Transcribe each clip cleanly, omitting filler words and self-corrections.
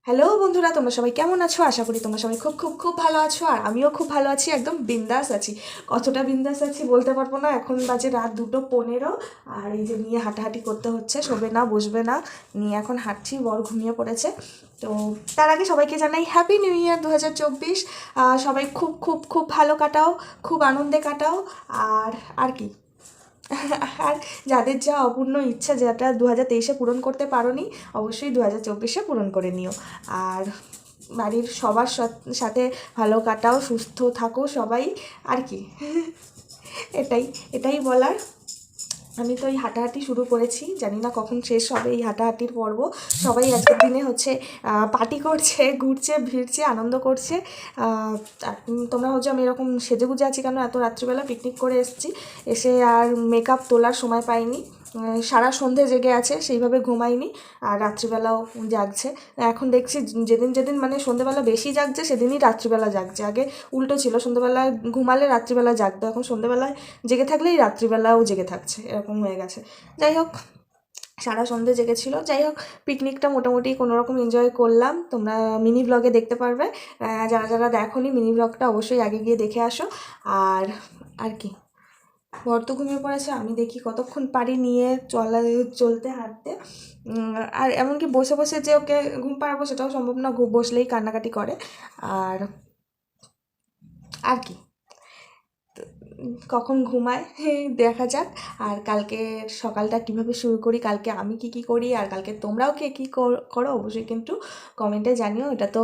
Hello বন্ধুরা, তোমরা সবাই কেমন আছো? আশা করি তোমরা সবাই খুব খুব খুব ভালো আছো, আর আমিও খুব ভালো আছি, একদম বিন্দাস আছি। কতটা বিন্দাস আছি বলতে পারবো না। এখন বাজে রাত 2:15, আর এই যে নিয়ে হাঁটাহাঁটি করতে হচ্ছে, শোবে না বসবে না, নিয়ে এখন হাঁটছি, বর ঘুমিয়ে পড়েছে। তো তার আগে সবাইকে জানাই হ্যাপি নিউ ইয়ার 2024। সবাই খুব খুব খুব ভালো কাটাও, খুব আনন্দে কাটাও। আর আর কি আর যাদের যা অপূর্ণ ইচ্ছা, যেটা 2023-এ পূরণ করতে পারোনি, অবশ্যই 2024-এ পূরণ করে নিও। আর বাড়ির সবার সাথে ভালো কাটাও, সুস্থ থাকো সবাই। আর কি এটাই এটাই বলার। আমি তো এই হাঁটাহাঁটি শুরু করেছি, জানি না কখন শেষ হবে এই হাঁটাহাঁটির পর্ব। সবাই আজকের দিনে হচ্ছে পার্টি করছে, ঘুরছে, ভিড়ছে, আনন্দ করছে। আর তোমরা হচ্ছে আমি এরকম সেজেগুজে আছি কেন? এত রাত্রিবেলা পিকনিক করে এসেছি, এসে আর মেকআপ তোলার সময় পাইনি। সারা সন্ধে জেগে আছে, সেইভাবে ঘুমাইনি, আর রাত্রিবেলাও জাগছে। এখন দেখছি যেদিন যেদিন মানে সন্ধেবেলা বেশি জাগছে, সেদিনই রাত্রিবেলা জাগছে। আগে উল্টো ছিল, সন্ধেবেলা ঘুমালে রাত্রিবেলা জাগতো, এখন সন্ধেবেলায় জেগে থাকলেই রাত্রিবেলাও জেগে থাকছে, এরকম হয়ে গেছে। যাই হোক, সারা সন্ধে জেগেছিল। যাই হোক, পিকনিকটা মোটামুটি কোনোরকম এনজয় করলাম, তোমরা মিনি ব্লগে দেখতে পারবে। যারা যারা দেখোনি মিনি ব্লগটা, অবশ্যই আগে গিয়ে দেখে আসো। আর আর কি, বর তো ঘুমিয়ে পড়েছে, আমি দেখি কতক্ষণ পারি নিয়ে চলতে হাঁটতে। আর এমনকি বসে বসে যে ওকে ঘুম পাড়াবো সেটাও সম্ভব না, বসলেই কান্নাকাটি করে। আর আর কি, কখন ঘুমায় দেখা যাক। আর কালকে সকালটা কিভাবে শুরু করি, কালকে আমি কি কি করি, আর কালকে তোমরাও কে কী করো, অবশ্যই কিন্তু কমেন্টে জানিও। এটা তো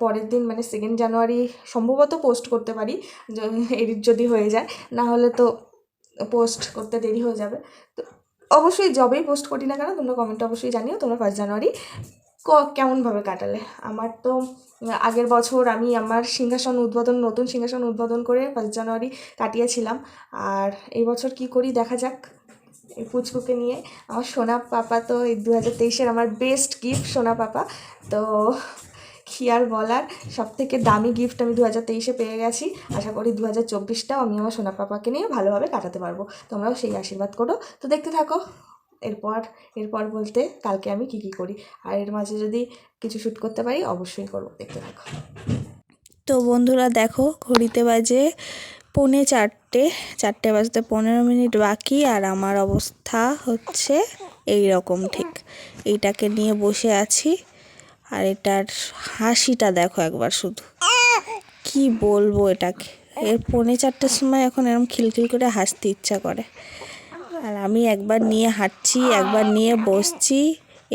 পরের দিন মানে 2 জানুয়ারি সম্ভবত পোস্ট করতে পারি, এডিট যদি হয়ে যায়। না হলে তো পোস্ট করতে দেরি হয়ে যাবে। তো অবশ্যই যবেই পোস্ট করি না কেন, তোমরা কমেন্টে অবশ্যই জানিও তোমরা 1 জানুয়ারি কেমনভাবে কাটালে। আমার তো আগের বছর আমি আমার নতুন সিংহাসন উদ্বোধন করে 1 জানুয়ারি কাটিয়েছিলাম। আর এই বছর কি করি দেখা যাক, এই পুচকুকে নিয়ে। আমার সোনা পাপা তো এই 2023-এর আমার বেস্ট গিফট, সোনা পাপা। তো কী আর বলার, সব থেকে দামি গিফট আমি 2023-এ পেয়ে গেছি। আশা করি 2024টাও আমি আমার সোনা পাপাকে নিয়ে ভালোভাবে কাটাতে পারবো। তোমরাও সেই আশীর্বাদ করো। তো দেখতে থাকো। এরপর এরপর বলতে কালকে আমি কী কী করি, আর এর মাঝে যদি কিছু শ্যুট করতে পারি অবশ্যই করবো, দেখতে থাকো। তো বন্ধুরা দেখো, ঘড়িতে বাজে 3:45, 4টে বাজতে 15 মিনিট বাকি, আর আমার অবস্থা হচ্ছে এই রকম ঠিক। এইটাকে নিয়ে বসে আছি, আর এটার হাসিটা দেখো একবার শুধু, কি বলবো এটাকে। এর 3:45-টের সময় এখন এরকম খিলখিল করে হাসতে ইচ্ছা করে। আর আমি একবার নিয়ে হাঁটছি, একবার নিয়ে বসছি,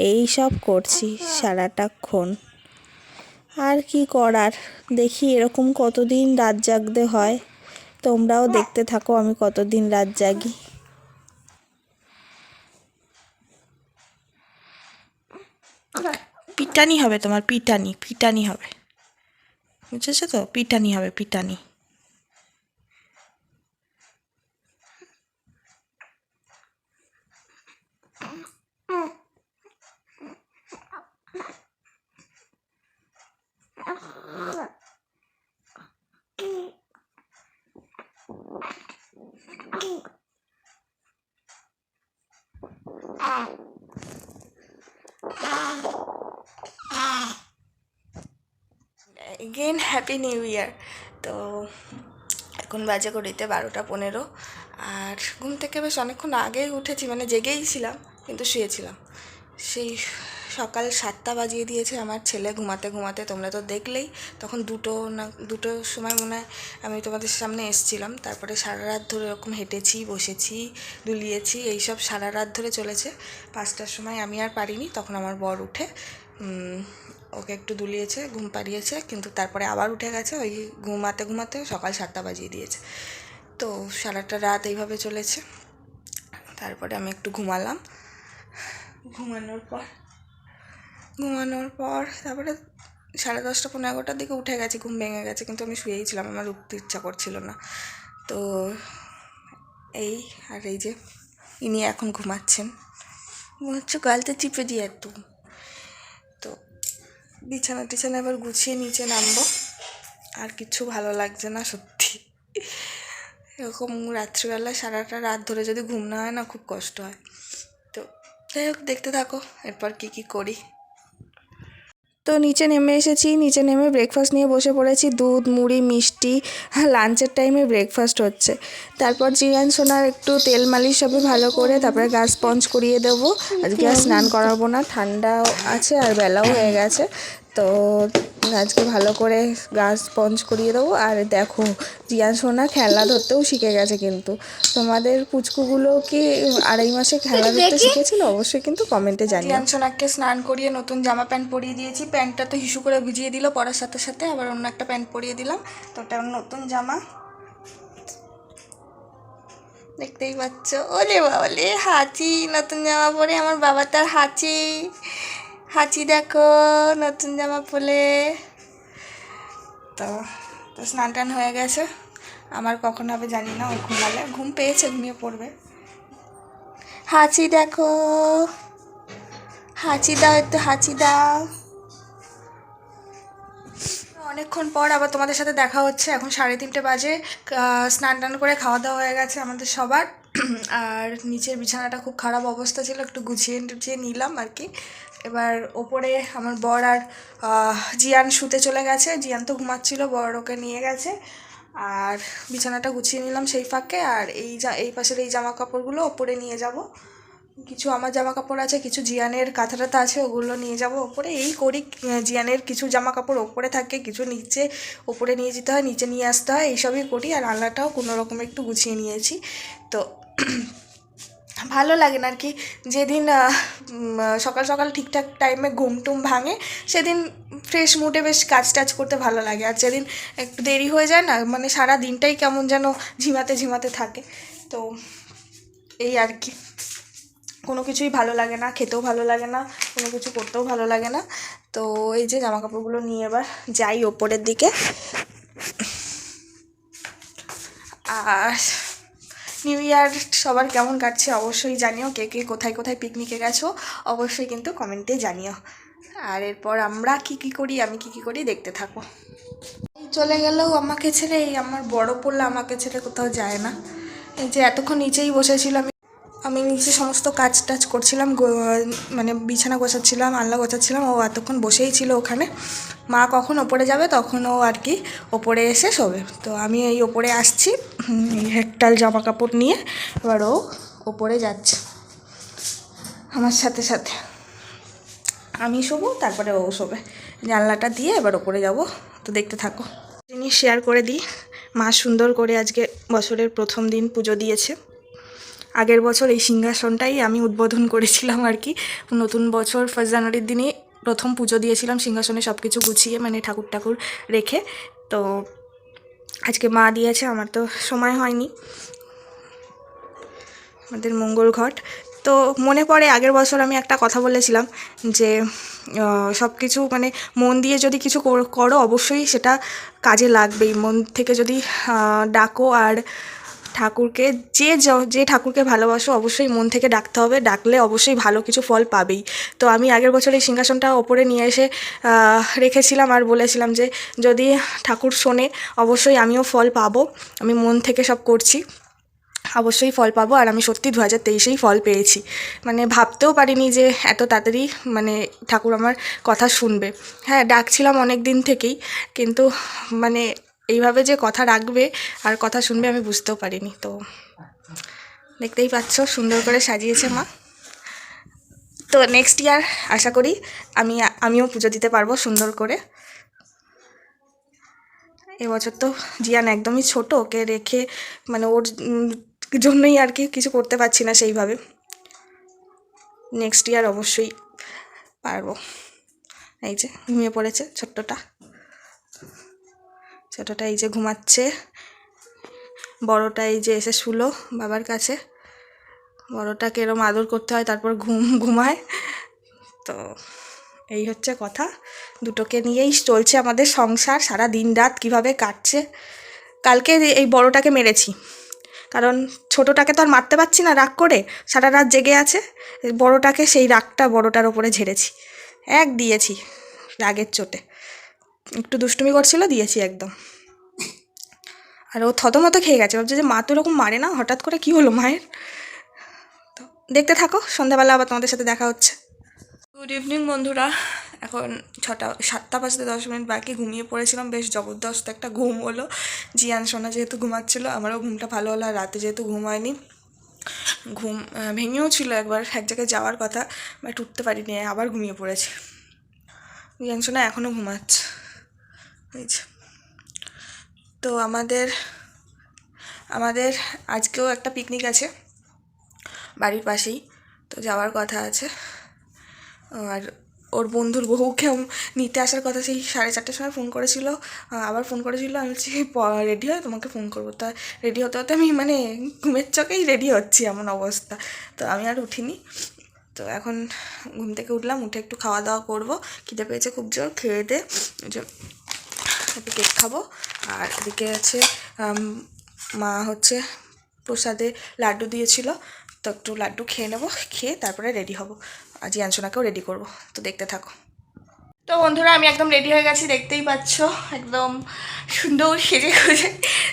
এই সব করছি সারাটাক্ষণ। আর কি করার, দেখি এরকম কতদিন রাত জাগতে হয়। তোমরাও দেখতে থাকো আমি কতদিন রাত জাগি। পিটানি হবে তোমার, পিটানি পিটানি হবে, বুঝেছো তো? পিটানি হবে, পিটানি। Again happy new year. তো এখন বাজে ঘড়িতে 12টা 15, আর ঘুম থেকে বেশ অনেকক্ষণ আগেই উঠেছি, মানে জেগেই ছিলাম কিন্তু শুয়েছিলাম। সেই সকাল 7টা বাজিয়ে দিয়েছে আমার ছেলে ঘুমাতে ঘুমাতে। তোমরা তো দেখলেই, তখন 2টোর সময় মনে হয় আমি তোমাদের সামনে এসেছিলাম। তারপরে সারা রাত ধরে এরকম হেঁটেছি, বসেছি, দুলিয়েছি, এইসব সারা রাত ধরে চলেছে। 5টার সময় আমি আর পারিনি, তখন আমার বর উঠে ওকে একটু দুলিয়েছে, ঘুম পাড়িয়েছে, কিন্তু তারপরে আবার উঠে গেছে। ওই ঘুমাতে ঘুমাতে সকাল 7টা বাজিয়ে দিয়েছে। তো সারাটা রাত এইভাবে চলেছে। তারপরে আমি একটু ঘুমালাম, ঘুমানোর পর তারপরে 10:30 15 দিকে উঠে গেছি, ঘুম ভেঙে গেছে, কিন্তু আমি শুয়েই ছিলাম, আমার উঠতে ইচ্ছা করছিল না। তো এই, আর এই যে ইনি এখন ঘুমাচ্ছেন, মনে হচ্ছে গালতে চিপে দিয়ে একটু। তো বিছানা এবার গুছিয়ে নিচে নামবো, আর কিছু ভালো লাগছে না সত্যি। এরকম রাত্রিবেলা সারাটা রাত ধরে যদি ঘুম না হয় না, খুব কষ্ট হয়। তো যাই হোক, দেখতে থাকো এরপর কী করি। তো নিচে নেমে এসেছি, নিচে নেমে ব্রেকফাস্ট নিয়ে বসে পড়েছি, দুধ মুড়ি মিষ্টি, লাঞ্চের টাইমে ব্রেকফাস্ট হচ্ছে। তারপর জিয়ান সোনার একটু তেল মালিশ হবে ভালো করে, তারপরে গা স্পঞ্জ করিয়ে দেবো। আজকে আর স্নান করাবো না, ঠান্ডা আছে আর বেলাও হয়ে গেছে, তো আজকে ভালো করে গা স্পঞ্জ করিয়ে দেবো। আর দেখো জিয়ান সোনা খেলনা ধরতেও শিখে গেছে, কিন্তু তোমাদের পুচকুগুলো কি 2.5 মাসে খেলনা ধরতে শিখেছিল? অবশ্যই কিন্তু কমেন্টে জানিও। জিয়ান সোনাকে স্নান করিয়ে নতুন জামা প্যান্ট পরিয়ে দিয়েছি। প্যান্টটা তো হিসু করে ভিজিয়ে দিল পরার সাথে সাথে, আবার অন্য একটা প্যান্ট পরিয়ে দিলাম, তো ওটা নতুন জামা দেখতেই পাচ্ছ। ওলে বাবলে হাঁচি, নতুন জামা পরে আমার বাবা তার হাঁচি হাঁচি দেখো নতুন জামা পরে। তো তো স্নান টান হয়ে গেছে, আমার কখন হবে জানি না, ওই ঘুমালে ঘুম পেয়েছে, ঘুমিয়ে পড়বে। হাঁচি দেখো, হাঁচি দাও, একটু হাঁচি দাও। অনেকক্ষণ পর আবার তোমাদের সাথে দেখা হচ্ছে। এখন 3:30 বাজে, স্নান টান করে খাওয়া দাওয়া হয়ে গেছে আমাদের সবার। আর নিচের বিছানাটা খুব খারাপ অবস্থা ছিল, একটু গুছিয়ে টুছিয়ে নিলাম আর কি। এবার ওপরে আমার বর আর জিয়ান শুতে চলে গেছে, জিয়ান তো ঘুমাচ্ছিল, বর ওকে নিয়ে গেছে। আর বিছানাটা গুছিয়ে নিলাম সেই ফাঁকে। আর এই পাশের এই জামা কাপড়গুলো ওপরে নিয়ে যাব, কিছু আমার জামা কাপড় আছে, কিছু জিয়ানের কাঁথা টাথা আছে, ওগুলো নিয়ে যাব ওপরে। এই করি, জিয়ানের কিছু জামা কাপড় ওপরে থাকে, কিছু নিচে ওপরে নিয়ে যেতে হয়, নিচে নিয়ে আসতে হয়, এইসবই করি। আর আলনাটাও কোনো রকম একটু গুছিয়ে নিয়েছি। তো ভালো লাগে না আর কি, যেদিন সকাল সকাল ঠিকঠাক টাইমে ঘুম টুম ভাঙে, সেদিন ফ্রেশ মুডে বেশ কাজ টাজ করতে ভালো লাগে। আর যেদিন একটু দেরি হয়ে যায় না, মানে সারা দিনটাই কেমন যেন ঝিমাতে ঝিমাতে থাকে। তো এই আর কি, কোনো কিছুই ভালো লাগে না, খেতেও ভালো লাগে না, কোনো কিছু করতেও ভালো লাগে না। তো এই যে জামা কাপড়গুলো নিয়ে এবার যাই ওপরের দিকে। আর নিউ ইয়ার সবার কেমন কাটছে অবশ্যই জানিও, কে কে কোথায় কোথায় পিকনিকে গেছো অবশ্যই কিন্তু কমেন্টে জানিও। আর এরপর আমরা কি করি, আমি কি করি দেখতে থাকো। চলে গেলেও আমাকে ছেড়ে, এই আমার বড় পড়লে আমাকে ছেড়ে কোথাও যায় না। এই যে এতক্ষণ নিচেই বসেছিলাম, আমি নিচে সমস্ত কাজ টাজ করছিলাম, মানে বিছানা গোছাচ্ছিলাম, আলনা গোছাচ্ছিলাম, ও এতক্ষণ বসেই ছিল ওখানে। মা কখন ওপরে যাবে তখন ও আর কি ওপরে এসে শোবে। তো আমি এই ওপরে আসছি হেকটাল জামা কাপড় নিয়ে, এবার ও ওপরে যাচ্ছে আমার সাথে সাথে। আমি শোবো, তারপরে ও শোবে। জানলাটা দিয়ে এবার ওপরে যাব, তো দেখতে থাকো। জিনিস শেয়ার করে দিই, মা সুন্দর করে আজকে বছরের প্রথম দিন পুজো দিয়েছে। আগের বছর এই সিংহাসনটাই আমি উদ্বোধন করেছিলাম আর কি, নতুন বছর 1 জানুয়ারির দিনই প্রথম পুজো দিয়েছিলাম সিংহাসনে সব কিছু গুছিয়ে, মানে ঠাকুর ঠাকুর রেখে। তো আজকে মা দিয়েছে, আমার তো সময় হয়নি, আমাদের মঙ্গল ঘট। তো মনে পড়ে আগের বছর আমি একটা কথা বলেছিলাম যে সব কিছু মানে মন দিয়ে যদি কিছু করো অবশ্যই সেটা কাজে লাগবেই। মন থেকে যদি ডাকো, আর ঠাকুরকে যে ঠাকুরকে ভালোবাসো অবশ্যই মন থেকে ডাকতে হবে, ডাকলে অবশ্যই ভালো কিছু ফল পাবেই। তো আমি আগের বছর এই সিংহাসনটা ওপরে নিয়ে এসে রেখেছিলাম, আর বলেছিলাম যে যদি ঠাকুর শোনে অবশ্যই আমিও ফল পাবো, আমি মন থেকে সব করছি, অবশ্যই ফল পাবো। আর আমি সত্যি 2023-এই ফল পেয়েছি, মানে ভাবতেও পারিনি যে এত তাড়াতাড়ি মানে ঠাকুর আমার কথা শুনবে। হ্যাঁ, ডাকছিলাম অনেক দিন থেকেই, কিন্তু মানে এইভাবে যে কথা রাখবে আর কথা শুনবে আমি বুঝতেও পারিনি। তো দেখতেই পাচ্ছ সুন্দর করে সাজিয়েছে মা। তো নেক্সট ইয়ার আশা করি আমিও পুজো দিতে পারবো সুন্দর করে। এবছর তো জিয়ান একদমই ছোট, ওকে রেখে মানে ওর জন্যই আর কি কিছু করতে পারছি না সেইভাবে। নেক্সট ইয়ার অবশ্যই পারবো। এই যে ঘুমিয়ে পড়েছে ছোট্টটা এই যে ঘুমাচ্ছে, বড়টা এই যে এসে শুলো বাবার কাছে। বড়টাকে এরম আদর করতে হয় তারপর ঘুমায়। তো এই হচ্ছে কথা, দুটোকে নিয়েই চলছে আমাদের সংসার। সারা দিন রাত কীভাবে কাটছে। কালকে এই বড়টাকে মেরেছি, কারণ ছোটোটাকে তো আর মারতে পারছি না, রাগ করে সারা রাত জেগে আছে। বড়টাকে সেই রাগটা বড়টার ওপরে ঝেড়েছি, দিয়েছি রাগের চোটে। একটু দুষ্টুমি করছিল, দিয়েছি একদম। আর ও থতমত খেয়ে গেছে, ভাবছে যে মা তো এরকম মারে না, হঠাৎ করে কী হলো মায়ের। তো দেখতে থাকো, সন্ধ্যাবেলা আবার তোমাদের সাথে দেখা হচ্ছে। গুড ইভিনিং বন্ধুরা, এখন 7টা বাজতে 10 মিনিট বাকি। ঘুমিয়ে পড়েছিলাম, বেশ জবরদস্ত একটা ঘুম হলো। জিয়ান সোনা যেহেতু ঘুমাচ্ছিলো, আমারও ঘুমটা ভালো হলো। আর রাতে যেহেতু ঘুম হয়নি, ঘুম ভেঙেও ছিল একবার, এক জায়গায় যাওয়ার কথা, বাট উঠতে পারিনি, আবার ঘুমিয়ে পড়েছি। জিয়ান সোনা এখনও ঘুমাচ্ছে। এই যে, তো আমাদের আজকেও একটা পিকনিক আছে বাড়ির পাশেই, তো যাওয়ার কথা আছে। আর ওর বন্ধুর বউকেও নিতে আসার কথা, সেই 4:30টার সময় ফোন করেছিল, আবার ফোন করেছিল। আমি বলছি রেডি হয় তোমাকে ফোন করবো। তা রেডি হতে হতে আমি মানে ঘুমের চোখেই রেডি হচ্ছি, এমন অবস্থা। তো আমি আর উঠিনি। তো এখন ঘুম থেকে উঠলাম, উঠে একটু খাওয়া দাওয়া করবো, খিদে পেয়েছে খুব জোর। খেয়ে দে যে একটু কেক খাবো। আর এদিকে আছে মা হচ্ছে প্রসাদে লাড্ডু দিয়েছিল, তো একটু লাড্ডু খেয়ে নেবো, খেয়ে তারপরে রেডি হব। আর জিয়ানসোনাকেও রেডি করব, তো দেখতে থাকো। তো বন্ধুরা, আমি একদম রেডি হয়ে গেছি, দেখতেই পাচ্ছ, একদম সুন্দর সেজে খুঁজে।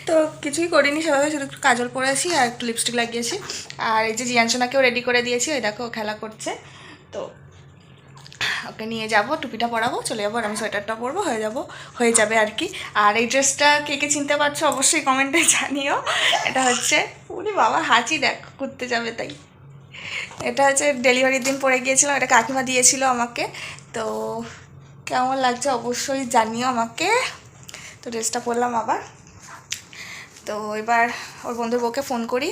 তো কিছুই করিনি, সেভাবে শুধু একটু কাজল পরেছি আর একটু লিপস্টিক লাগিয়েছি। আর এই যে জিয়ানসোনাকেও রেডি করে দিয়েছি, ওই দেখো খেলা করছে। তো ওকে নিয়ে যাব, টুপিটা পরাবো, চলে যাবো। আর আমি সোয়েটারটা পরবো, হয়ে যাবে আর কি। আর এই ড্রেসটা কে কে চিনতে পারছো অবশ্যই কমেন্টে জানিও। এটা হচ্ছে, উনি বাবা হাঁচি দেখ, ঘুরতে যাবে তাই। এটা হচ্ছে ডেলিভারির দিন পরে গিয়েছিলাম, এটা কাকিমা দিয়েছিল আমাকে। তো কেমন লাগছে অবশ্যই জানিও আমাকে। তো ড্রেসটা পরলাম আবার। তো এবার ওর বন্ধুর বউকে ফোন করি,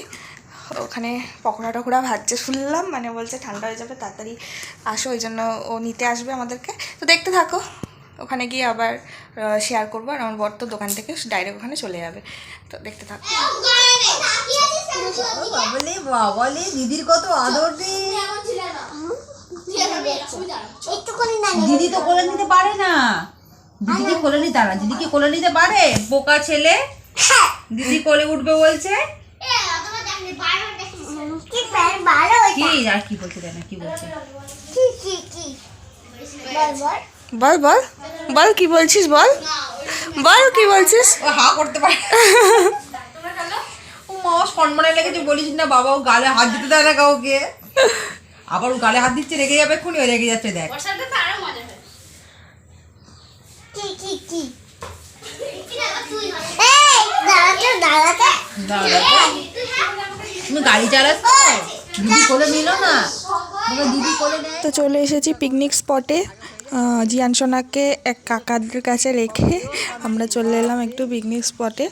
ওখানে পকোড়া টকোড়া ভাজছে শুনলাম, মানে বলছে ঠান্ডা হয়ে যাবে, তাড়াতাড়ি আসো, ওই জন্য ও নিতে আসবে আমাদেরকে। তো দেখতে থাকো, ওখানে গিয়ে আবার শেয়ার করবো। আর আমার বর তো দোকান থেকে ডাইরেক্ট ওখানে চলে যাবে, তো দেখতে থাকো। বাবালে দিদির কত আদর রে। দিদি তো কোলে নিতে পারে না, দিদিকে কোলে নিতে পারে, দিদিকে কোলে নিতে পারে, বোকা ছেলে। দিদি কোলে উঠবে বলছে। কি আর কি বলছে দেখ না, কি বলছে? বল বল বল, কি বলছিস বল, বল কি বলছিস। ও হা করতে পারে। ও মা, সম্মানে লেগেছে বলিস না বাবা, ও গালে হাত দিতে দেয় না কাউকে। আবার ও গালে হাত দিচ্ছে, রেগে যাবে, এক্ষুনি রেগে যাচ্ছে দেখ। তুমি গাড়ি চালাস তো, দিদি কোলে নিল না, দিদি কোলে নেয়। তো চলে এসেছি পিকনিক স্পটে। জিয়ান সোনাকে এক কাকাদের কাছে রেখে আমরা চলে এলাম একটু পিকনিক স্পটে।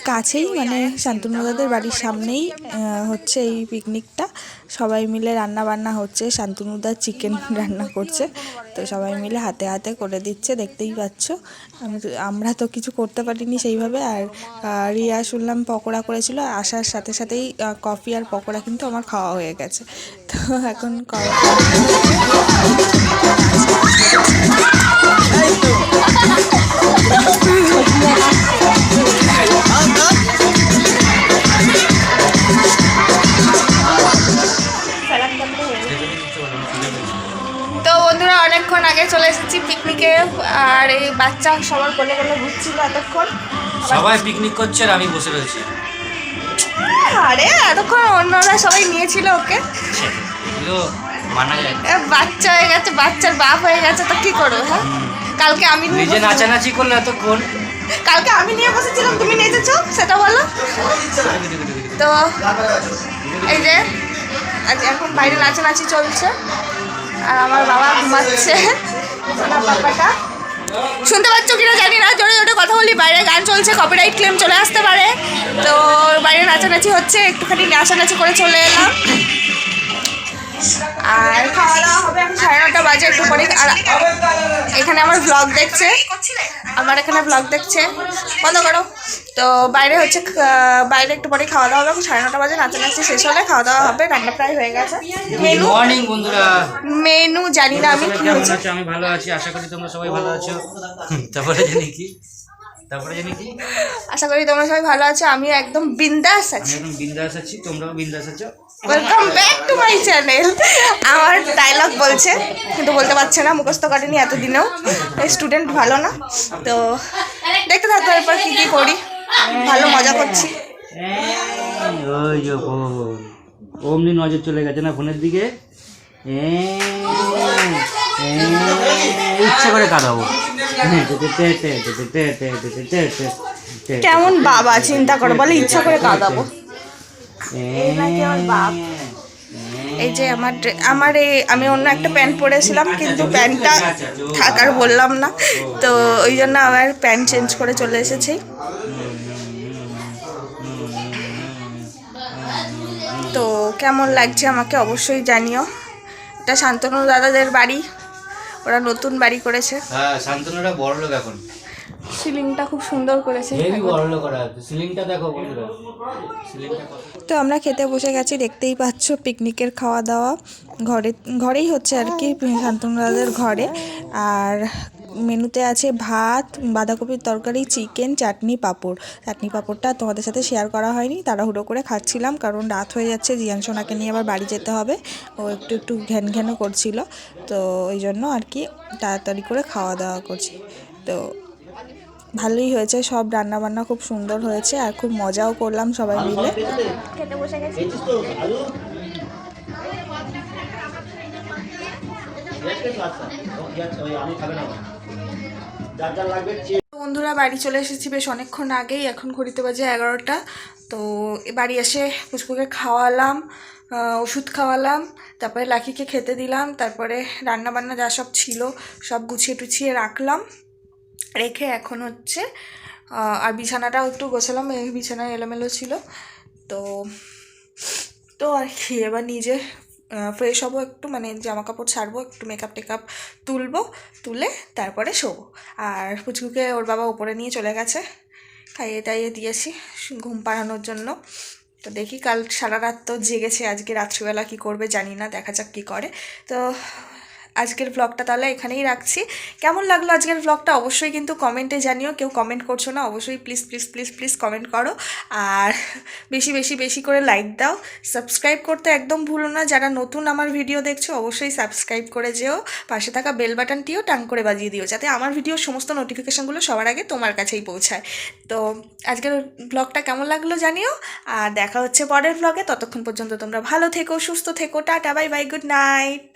কাছেই, মানে শান্তনুদাদের বাড়ির সামনেই হচ্ছে এই পিকনিকটা। সবাই মিলে রান্না বান্না হচ্ছে, শান্তনুদা চিকেন রান্না করছে, তো সবাই মিলে হাতে হাতে করে দিচ্ছে, দেখতেই পাচ্ছ। আমরা তো কিছু করতে পারিনি সেইভাবে। আর রিয়া শুনলাম পকোড়া করেছিল, আসার সাথে সাথেই কফি আর পকোড়া কিন্তু আমার খাওয়া হয়ে গেছে। তো এখন তো বন্ধুরা, অনেকক্ষণ আগে চলে এসেছি পিকনিকে। আর এই বাচ্চা সবার কোলে কোলে ঘুরছিল এতক্ষণ। সবাই পিকনিক করছে আর আমি বসে রয়েছি। আরে এতক্ষণ অন্যরা সবাই নিয়েছিল ওকে, এগুলো মানা যায় না। বাচ্চা হয়ে গেছে, বাচ্চার বাপ হয়ে গেছে, তো কি করবো? হ্যাঁ, কালকে আমি নিজে নাচানাচি করলে এতক্ষণ। কালকে আমি নিয়ে বসেছিলাম, তুমি নেচেছো, সেটা বলো। তো এই যে আজ এখন বাইরে নাচানাচি চলছে, আর আমার বাবা ঘুমাচ্ছে। সোনা পাপাটা শুনতে পাচ্ছ কিনা জানি না, জোরে জোরে কথা বলি, বাইরে গান চলছে, কপিরাইট ক্লেম চলে আসতে পারে। তো বাইরে নাচানাচি হচ্ছে, একটুখানি নাচানাচি করে চলে এলাম। আর খাওয়া দাওয়া হবে এখন 9:30 বাজে, একটু পরে। আর এখানে আমার ব্লগ দেখছে, বন্ধ করো। তো বাইরে হচ্ছে, বাইরে একটু পরে খাওয়া দাওয়া হবে, এখন 9:30 বাজে। নাচানাচি শেষ হলে খাওয়া দাওয়া হবে, রান্না প্রায় হয়ে গেছে। গুড মর্নিং বন্ধুরা, মেনু জানি না আমি কি কেমন হয়েছে। আছো? আমি ভালো আছি, আশা করি তোমরা সবাই ভালো আছো। তারপরে জানি কি আশা করি তোমরা সবাই ভালো আছো, আমি একদম বিন্দাস আমি আছি। এখন বিন্দাস আছি, তোমরাও বিন্দাস আছো। Welcome back to my channel. আমার ডায়লগ বলছে কিন্তু বলতে পারছে না, মুখস্থ করেনি এতদিনেও, স্টুডেন্ট ভালো না। তো দেখতে থাকো এরপর কী কী করি, ভালো মজা করছি। ওই যে অমনি নজর চলে গেছে না ফোনের দিকে। ইচ্ছা করে কাঁদাবো। কেমন বাবা চিন্তা করে বলে ইচ্ছা করে কাঁদাবো। এই নাকি আমার বাপ। এই যে আমি অন্য একটা প্যান্ট পরেছিলাম, কিন্তু প্যান্টটা থাকার বললাম না, তো ওই জন্য আবার প্যান্ট চেঞ্জ করে চলে এসেছি। তো কেমন লাগছে আমাকে অবশ্যই জানিও। এটা শান্তনু দাদাদের বাড়ি, ওরা নতুন বাড়ি করেছে। হ্যাঁ, শান্তনুরা বড় লোক এখন, সিলিংটা খুব সুন্দর করেছে। হেভি বড় লোক করা আছে। সিলিংটা দেখো বন্ধুরা, সিলিংটা কত। তো আমরা খেতে বসে গেছি, দেখতেই পাচ্ছ পিকনিকের খাওয়া দাওয়া ঘরেই হচ্ছে আর কি, শান্তনুদাদের ঘরে। আর মেনুতে আছে ভাত, বাঁধাকপির তরকারি, চিকেন, চাটনি, পাঁপড়। চাটনি পাঁপড়টা তোমাদের সাথে শেয়ার করা হয়নি, তাড়াহুড়ো করে খাচ্ছিলাম কারণ রাত হয়ে যাচ্ছে, জিয়ান সোনাকে নিয়ে আবার বাড়ি যেতে হবে। ও একটু ঘ্যান ঘ্যানও করছিল, তো ওই জন্য আর কি তাড়াতাড়ি করে খাওয়া দাওয়া করছি। তো ভালোই হয়েছে, সব রান্নাবান্না খুব সুন্দর হয়েছে আর খুব মজাও করলাম সবাই মিলে। খেতে বসে গেছি। বন্ধুরা বাড়ি চলে এসেছি বেশ অনেকক্ষণ আগেই, এখন ঘড়িতে বাজে 11টা। তো বাড়ি এসে পুচকুকে খাওয়ালাম, ওষুধ খাওয়ালাম, তারপরে লাকিকে খেতে দিলাম, তারপরে রান্না বান্না যা সব ছিল সব গুছিয়ে টুছিয়ে রাখলাম, রেখে এখন হচ্ছে আর বিছানাটাও একটু গোছালাম, এই বিছানায় এলোমেলো ছিল। তো তো আর কি এবার নিজে ফ্রেশ হবো একটু, মানে জামা কাপড় ছাড়বো, একটু মেকআপ টেকআপ তুলে তারপরে শোবো। আর পুচকুকে ওর বাবা উপরে নিয়ে চলে গেছে, খাইয়ে টাইয়ে দিয়েছি ঘুম পাড়ানোর জন্য। তো দেখি কাল সারা রাত তো জেগেছে, আজকে রাত্রিবেলা কি করবে জানি না, দেখা যাক কী করে। তো আজকের ব্লগটা তাহলে এখানেই রাখছি। কেমন লাগলো আজকের ব্লগটা অবশ্যই কিন্তু কমেন্টে জানিও, কেউ কমেন্ট করছো না, অবশ্যই please please please please comment করো, আর বেশি বেশি বেশি করে লাইক দাও, সাবস্ক্রাইব করতে একদম ভুলো না। যারা নতুন আমার ভিডিও দেখছো অবশ্যই সাবস্ক্রাইব করে যেও, পাশে থাকা বেল বাটনটিও টাং করে বাজিয়ে দিও, যাতে আমার ভিডিওর সমস্ত নোটিফিকেশানগুলো সবার আগে তোমার কাছেই পৌঁছায়। তো আজকের ব্লগটা কেমন লাগলো জানিও, আর দেখা হচ্ছে পরের ব্লগে। ততক্ষণ পর্যন্ত তোমরা ভালো থেকো, সুস্থ থেকো, tata, bye bye, good night.